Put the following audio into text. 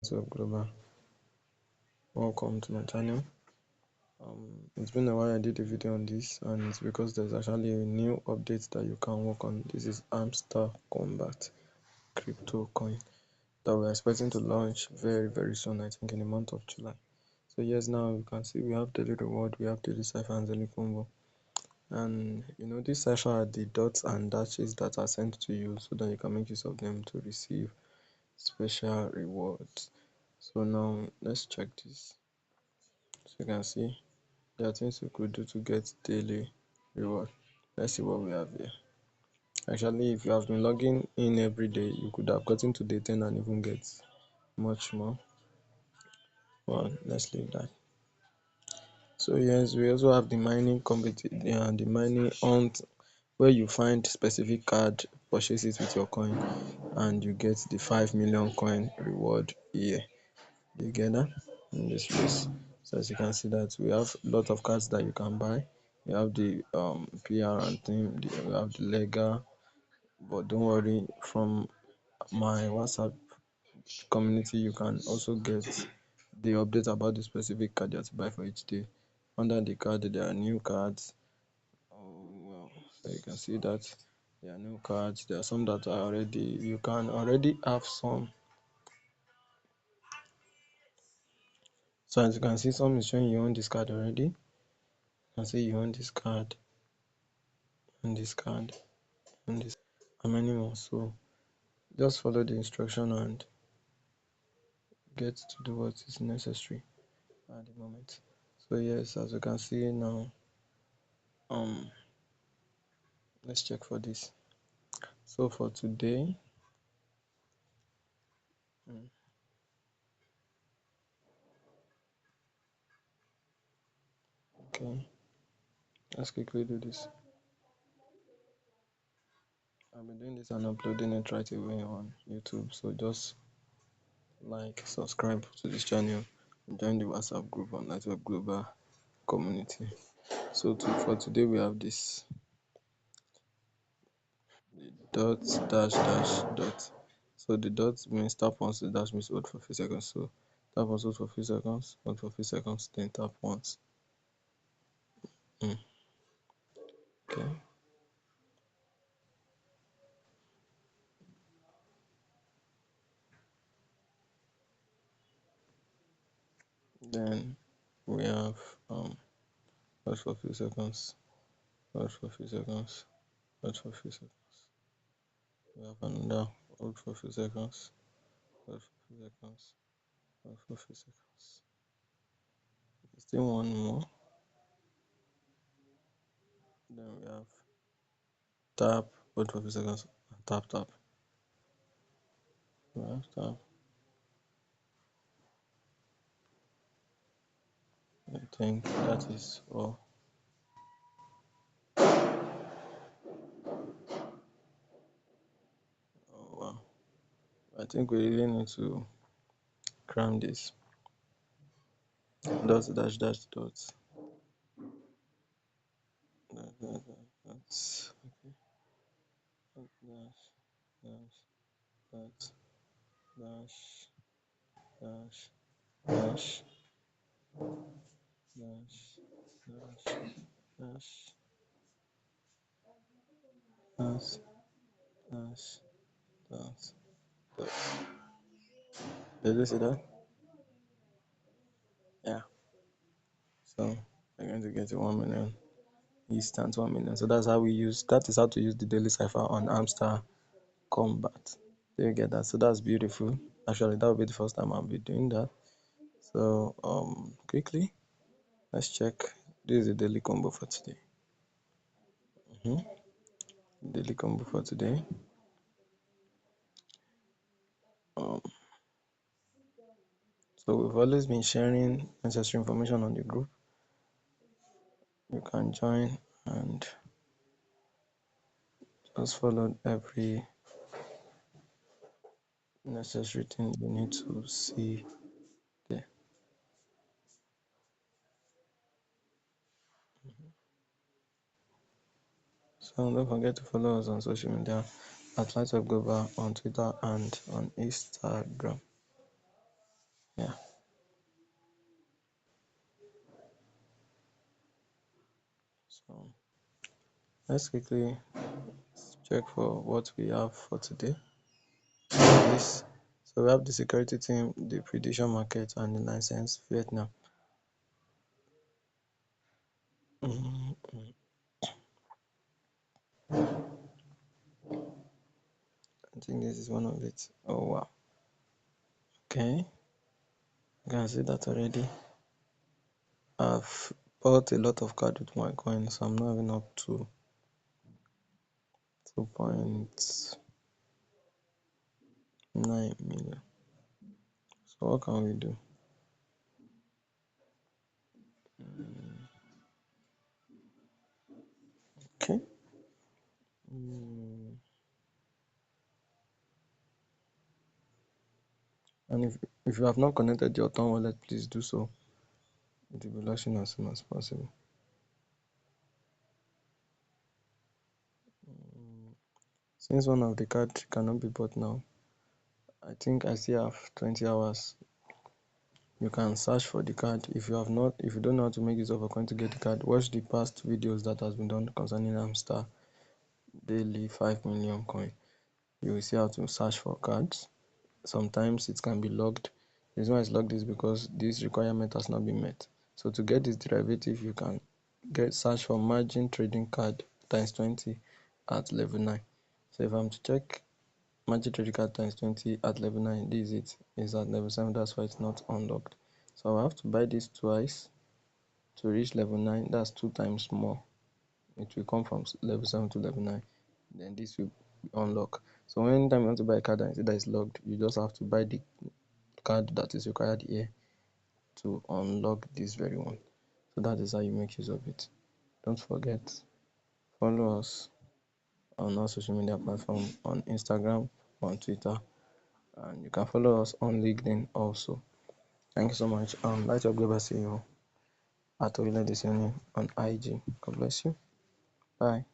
So Global, welcome to my channel. It's been a while I did a video on this, and it's because there's actually a new update that you can work on. This is HAMSTAR Combat crypto coin that we're expecting to launch very soon, I think in the month of July. So yes, now you can see we have daily reward, we have daily cipher and daily combo. And this cipher are the dots and dashes that are sent to you so that you can make use of them to receive special rewards. So now let's check this. So you can see there are things you could do to get daily reward. Let's see what we have here. Actually, if you have been logging in every day, you could have gotten to day 10 and even get much more. Well, let's leave that. So yes, we also have the mining competition, the mining hunt, where you find specific card, purchase it with your coin, and you get the 5 million coin reward here. You get that in this place. So as you can see that we have a lot of cards that you can buy. You have the PR and thing, we have the legal, but don't worry, from my WhatsApp community you can also get the update about the specific card you have to buy for each day. Under the card there are new cards. Well, so you can see that there are new cards. There are some that are already, you can already have some. So as you can see, some is showing you own this card already. You can see you own this card, and this card, and this, and many more. So just follow the instruction and get to do what is necessary at the moment. So yes, as you can see now, let's check for this. So for today, okay, let's quickly do this. I've been doing this and uploading it right away on YouTube, so just like, subscribe to this channel, and join the WhatsApp group on Lightweb Global community. So for today we have this, the dot dash dot. So the dot means tap once, the dash means hold for a few seconds. So tap once, hold for a few seconds, hold for a few seconds, then tap once. Okay. Then we have hold for a few seconds, hold for a few seconds, hold for a few seconds. We have another hold for a few seconds, hold for a few seconds, hold for a few seconds. Still one more. Then we have tap, hold for a few seconds, tap. We have tap. I think that is all. Oh wow. I think we really need to cram this. Dot dash dash dot. That's okay. Dash dash dot dash dash dash dash dash dash dash dash dash dot. Did you see that? Yeah. So we're going to get to 1 million. Instant 1 million. So that's how we use, that is how to use the daily cipher on HAMSTAR Combat. Do you get that? So that's beautiful. Actually, that will be the first time I'll be doing that. So quickly, let's check. This is the daily combo for today. Daily combo for today. Um, so we've always been sharing necessary information on the group. You can join and just follow every necessary thing you need to see there. So don't forget to follow us on social media at Lightweb Global on Twitter and on Instagram. So let's quickly check for what we have for today. This. So we have the security team, the prediction market, and the license Vietnam. I think this is one of it. Oh wow. Okay. You can see that already. I've bought a lot of card with my coins, so I'm not even up to 2.9 million. So what can we do? Okay. And if you have not connected your Ton wallet, please do so. It will be launching as soon as possible. Since one of the cards cannot be bought now, I think I still have 20 hours. You can search for the card. If you don't know how to make use of a coin to get the card, watch the past videos that has been done concerning HAMSTAR daily 5 million coin. You will see how to search for cards. Sometimes it can be logged. The reason why it's logged is because this requirement has not been met. So to get this derivative, you can search for margin trading card times 20 at level 9. So if I'm to check margin trading card times 20 at level 9, this is it. It's at level 7, that's why it's not unlocked. So I have to buy this twice to reach level 9. That's 2 times more. It will come from level 7 to level 9. Then this will unlock. So anytime you want to buy a card and see that it's logged, you just have to buy the card that is required here to unlock this very one. So that is how you make use of it. Don't forget, follow us on our social media platform, on Instagram, on Twitter, and you can follow us on LinkedIn also. Thank you so much. Lightweb Global CEO at Orile Discerning on IG. God bless you. Bye.